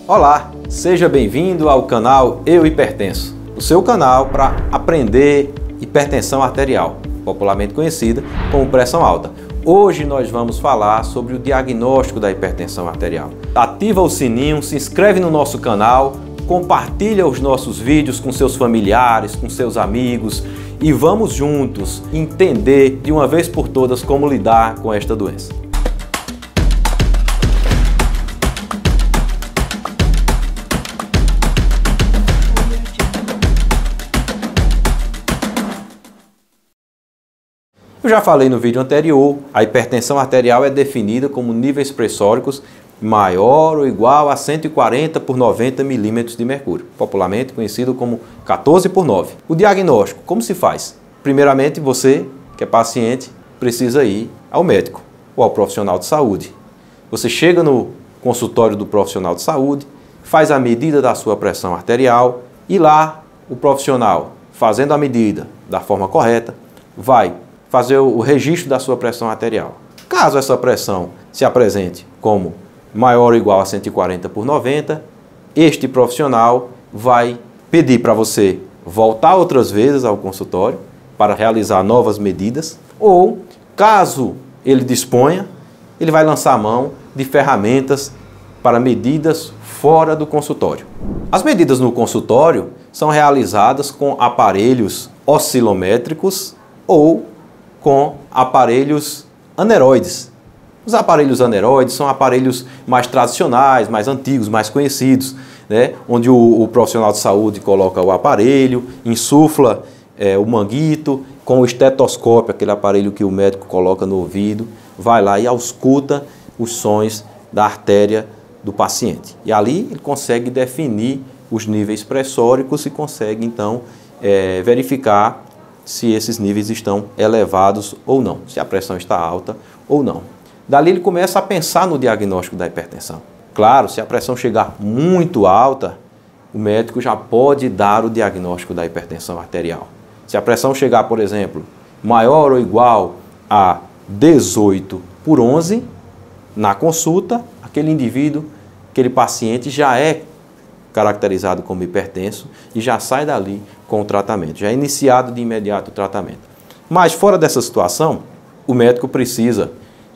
Olá, seja bem-vindo ao canal Eu Hipertenso, o seu canal para aprender hipertensão arterial, popularmente conhecida como pressão alta. Hoje nós vamos falar sobre o diagnóstico da hipertensão arterial. Ativa o sininho, se inscreve no nosso canal, compartilha os nossos vídeos com seus familiares, com seus amigos e vamos juntos entender de uma vez por todas como lidar com esta doença. Eu já falei no vídeo anterior, a hipertensão arterial é definida como níveis pressóricos maior ou igual a 140 por 90 milímetros de mercúrio, popularmente conhecido como 14 por 9. O diagnóstico, como se faz? Primeiramente, você, que é paciente, precisa ir ao médico ou ao profissional de saúde. Você chega no consultório do profissional de saúde, faz a medida da sua pressão arterial e lá o profissional, fazendo a medida da forma correta, vai fazer o registro da sua pressão arterial. Caso essa pressão se apresente como maior ou igual a 140 por 90, este profissional vai pedir para você voltar outras vezes ao consultório para realizar novas medidas, ou, caso ele disponha, ele vai lançar a mão de ferramentas para medidas fora do consultório. As medidas no consultório são realizadas com aparelhos oscilométricos ou com aparelhos aneroides. Os aparelhos aneroides são aparelhos mais tradicionais, mais antigos, mais conhecidos, né? Onde o profissional de saúde coloca o aparelho, insufla o manguito, com o estetoscópio, aquele aparelho que o médico coloca no ouvido, vai lá e ausculta os sons da artéria do paciente. E ali ele consegue definir os níveis pressóricos e consegue então verificar se esses níveis estão elevados ou não, se a pressão está alta ou não. Dali ele começa a pensar no diagnóstico da hipertensão. Claro, se a pressão chegar muito alta, o médico já pode dar o diagnóstico da hipertensão arterial. Se a pressão chegar, por exemplo, maior ou igual a 18 por 11, na consulta, aquele indivíduo, aquele paciente já é caracterizado como hipertenso e já sai dali com o tratamento, já é iniciado de imediato o tratamento. Mas fora dessa situação, o médico precisa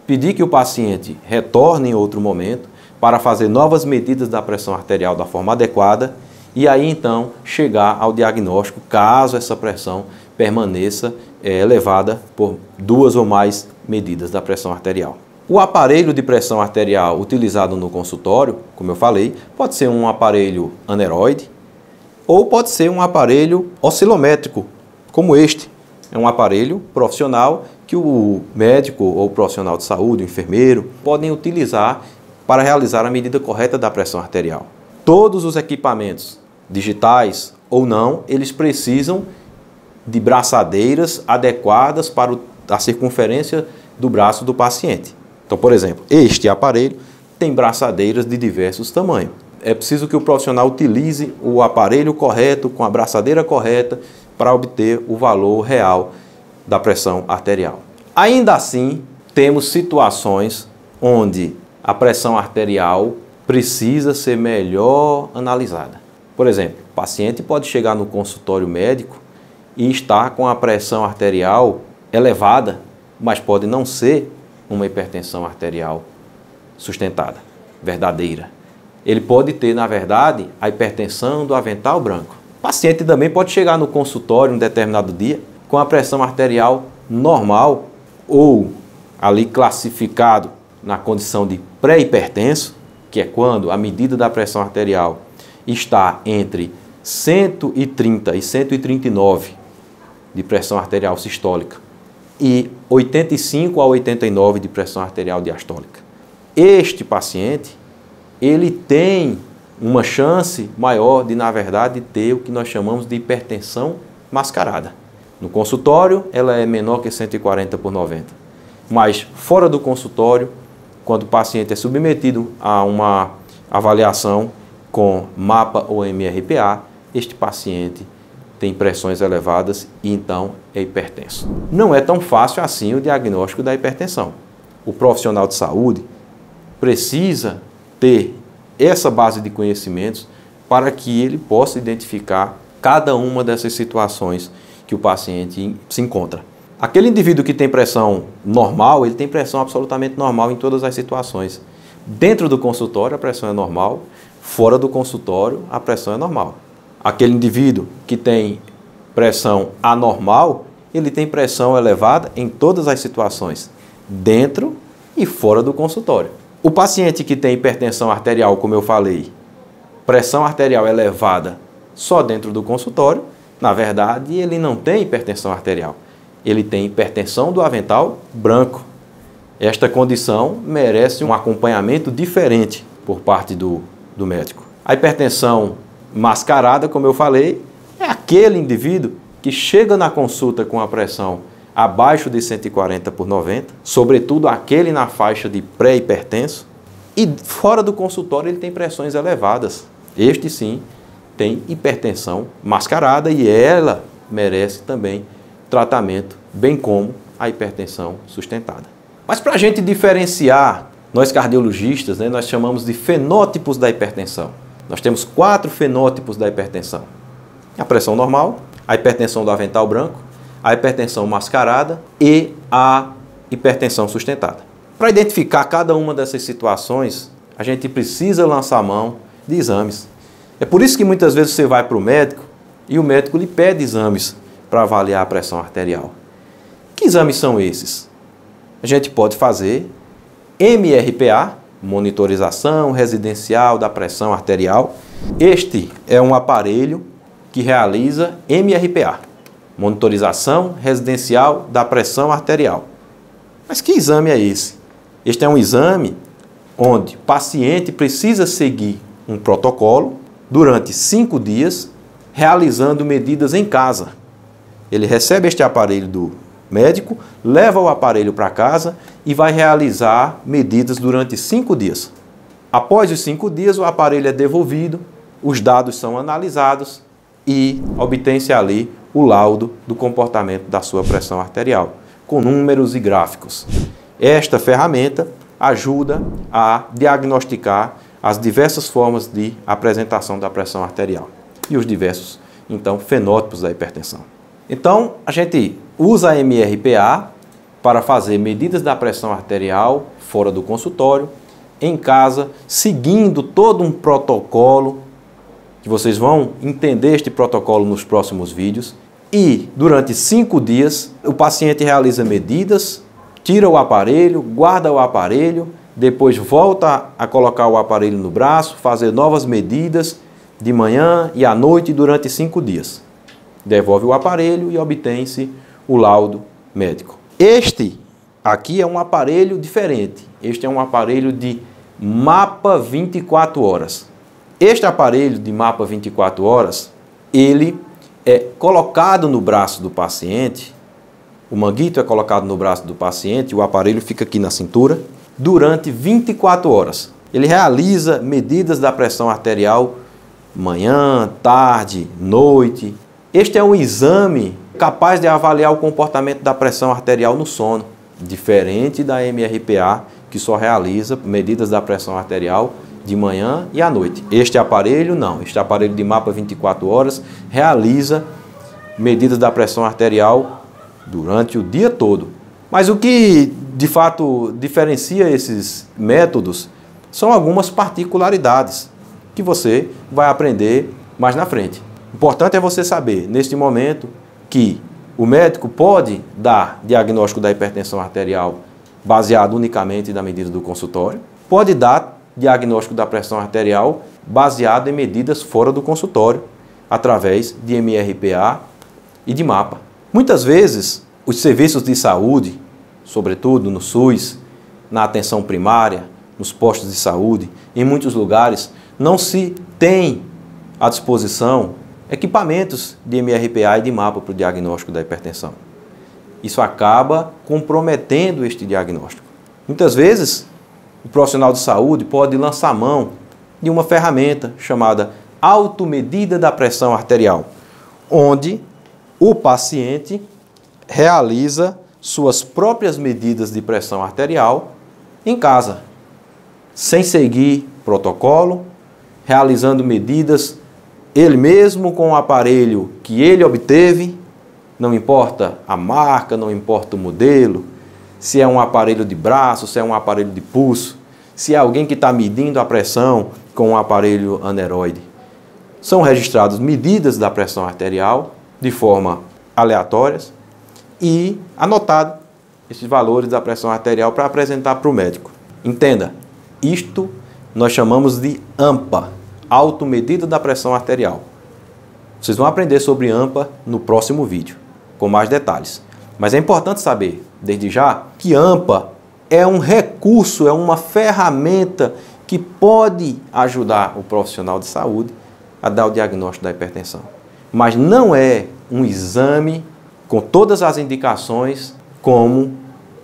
pedir que o paciente retorne em outro momento para fazer novas medidas da pressão arterial da forma adequada e aí então chegar ao diagnóstico caso essa pressão permaneça elevada por duas ou mais medidas da pressão arterial. O aparelho de pressão arterial utilizado no consultório, como eu falei, pode ser um aparelho aneroide ou pode ser um aparelho oscilométrico, como este. É um aparelho profissional que o médico ou o profissional de saúde, o enfermeiro, podem utilizar para realizar a medida correta da pressão arterial. Todos os equipamentos, digitais ou não, eles precisam de braçadeiras adequadas para a circunferência do braço do paciente. Então, por exemplo, este aparelho tem braçadeiras de diversos tamanhos. É preciso que o profissional utilize o aparelho correto, com a braçadeira correta, para obter o valor real da pressão arterial. Ainda assim, temos situações onde a pressão arterial precisa ser melhor analisada. Por exemplo, o paciente pode chegar no consultório médico e estar com a pressão arterial elevada, mas pode não ser uma hipertensão arterial sustentada, verdadeira. Ele pode ter, na verdade, a hipertensão do avental branco. O paciente também pode chegar no consultório um determinado dia com a pressão arterial normal ou ali classificado na condição de pré-hipertenso, que é quando a medida da pressão arterial está entre 130 e 139 de pressão arterial sistólica e 85 a 89 de pressão arterial diastólica. Este paciente, ele tem uma chance maior de, na verdade, ter o que nós chamamos de hipertensão mascarada. No consultório, ela é menor que 140 por 90. Mas fora do consultório, quando o paciente é submetido a uma avaliação com MAPA ou MRPA, este paciente tem pressões elevadas e então é hipertenso. Não é tão fácil assim o diagnóstico da hipertensão. O profissional de saúde precisa ter essa base de conhecimentos para que ele possa identificar cada uma dessas situações que o paciente se encontra. Aquele indivíduo que tem pressão normal, ele tem pressão absolutamente normal em todas as situações. Dentro do consultório a pressão é normal, fora do consultório a pressão é normal. Aquele indivíduo que tem pressão anormal, ele tem pressão elevada em todas as situações, dentro e fora do consultório. O paciente que tem hipertensão arterial, como eu falei, pressão arterial elevada só dentro do consultório, na verdade ele não tem hipertensão arterial, ele tem hipertensão do avental branco. Esta condição merece um acompanhamento diferente por parte do médico. A hipertensão mascarada, como eu falei, é aquele indivíduo que chega na consulta com a pressão abaixo de 140/90, sobretudo aquele na faixa de pré-hipertenso, e fora do consultório ele tem pressões elevadas. Este sim tem hipertensão mascarada e ela merece também tratamento, bem como a hipertensão sustentada. Mas para a gente diferenciar, nós cardiologistas, nós chamamos de fenótipos da hipertensão. Nós temos 4 fenótipos da hipertensão. A pressão normal, a hipertensão do avental branco, a hipertensão mascarada e a hipertensão sustentada. Para identificar cada uma dessas situações, a gente precisa lançar a mão de exames. É por isso que muitas vezes você vai para o médico e o médico lhe pede exames para avaliar a pressão arterial. Que exames são esses? A gente pode fazer MRPA, monitorização residencial da pressão arterial. Este é um aparelho que realiza MRPA, monitorização residencial da pressão arterial. Mas que exame é esse? Este é um exame onde o paciente precisa seguir um protocolo durante 5 dias, realizando medidas em casa. Ele recebe este aparelho do médico, leva o aparelho para casa e vai realizar medidas durante 5 dias. Após os 5 dias, o aparelho é devolvido, os dados são analisados e obtém-se ali o laudo do comportamento da sua pressão arterial, com números e gráficos. Esta ferramenta ajuda a diagnosticar as diversas formas de apresentação da pressão arterial e os diversos, então, fenótipos da hipertensão. Então, a gente usa a MRPA para fazer medidas da pressão arterial fora do consultório, em casa, seguindo todo um protocolo, que vocês vão entender este protocolo nos próximos vídeos. E, durante 5 dias, o paciente realiza medidas, tira o aparelho, guarda o aparelho, depois volta a colocar o aparelho no braço, fazer novas medidas de manhã e à noite durante 5 dias. Devolve o aparelho e obtém-se o laudo médico. Este aqui é um aparelho diferente. Este é um aparelho de mapa 24 horas. Este aparelho de mapa 24 horas, ele é colocado no braço do paciente, o manguito é colocado no braço do paciente, o aparelho fica aqui na cintura, durante 24 horas. Ele realiza medidas da pressão arterial manhã, tarde, noite. Este é um exame capaz de avaliar o comportamento da pressão arterial no sono, diferente da MRPA, que só realiza medidas da pressão arterial de manhã e à noite. Este aparelho não, este aparelho de mapa 24 horas realiza medidas da pressão arterial durante o dia todo. Mas o que de fato diferencia esses métodos são algumas particularidades que você vai aprender mais na frente. O importante é você saber, neste momento, que o médico pode dar diagnóstico da hipertensão arterial baseado unicamente na medida do consultório, pode dar diagnóstico da pressão arterial baseado em medidas fora do consultório, através de MRPA e de mapa. Muitas vezes, os serviços de saúde, sobretudo no SUS, na atenção primária, nos postos de saúde, em muitos lugares, não se tem à disposição equipamentos de MRPA e de mapa para o diagnóstico da hipertensão. Isso acaba comprometendo este diagnóstico. Muitas vezes, o profissional de saúde pode lançar mão de uma ferramenta chamada automedida da pressão arterial, onde o paciente realiza suas próprias medidas de pressão arterial em casa, sem seguir protocolo, realizando medidas ele mesmo com o aparelho que ele obteve, não importa a marca, não importa o modelo, se é um aparelho de braço, se é um aparelho de pulso, se é alguém que está medindo a pressão com um aparelho aneroide. São registradas medidas da pressão arterial de forma aleatórias e anotado esses valores da pressão arterial para apresentar para o médico. Entenda, isto nós chamamos de AMPA, automedida da pressão arterial. Vocês vão aprender sobre AMPA no próximo vídeo, com mais detalhes. Mas é importante saber, desde já, que AMPA é um recurso, é uma ferramenta que pode ajudar o profissional de saúde a dar o diagnóstico da hipertensão. Mas não é um exame com todas as indicações como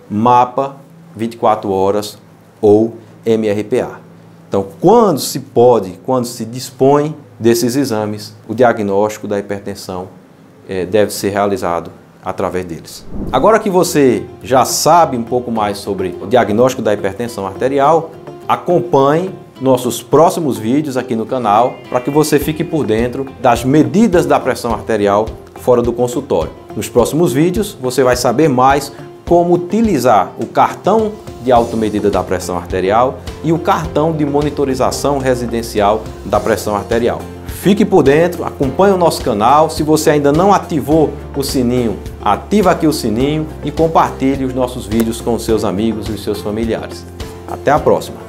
MAPA 24 horas ou MRPA. Então, quando se pode, quando se dispõe desses exames, o diagnóstico da hipertensão deve ser realizado através deles. Agora que você já sabe um pouco mais sobre o diagnóstico da hipertensão arterial, acompanhe nossos próximos vídeos aqui no canal para que você fique por dentro das medidas da pressão arterial fora do consultório. Nos próximos vídeos você vai saber mais como utilizar o cartão de automedida da pressão arterial e o cartão de monitorização residencial da pressão arterial. Fique por dentro, acompanhe o nosso canal. Se você ainda não ativou o sininho, ativa aqui o sininho e compartilhe os nossos vídeos com os seus amigos e os seus familiares. Até a próxima!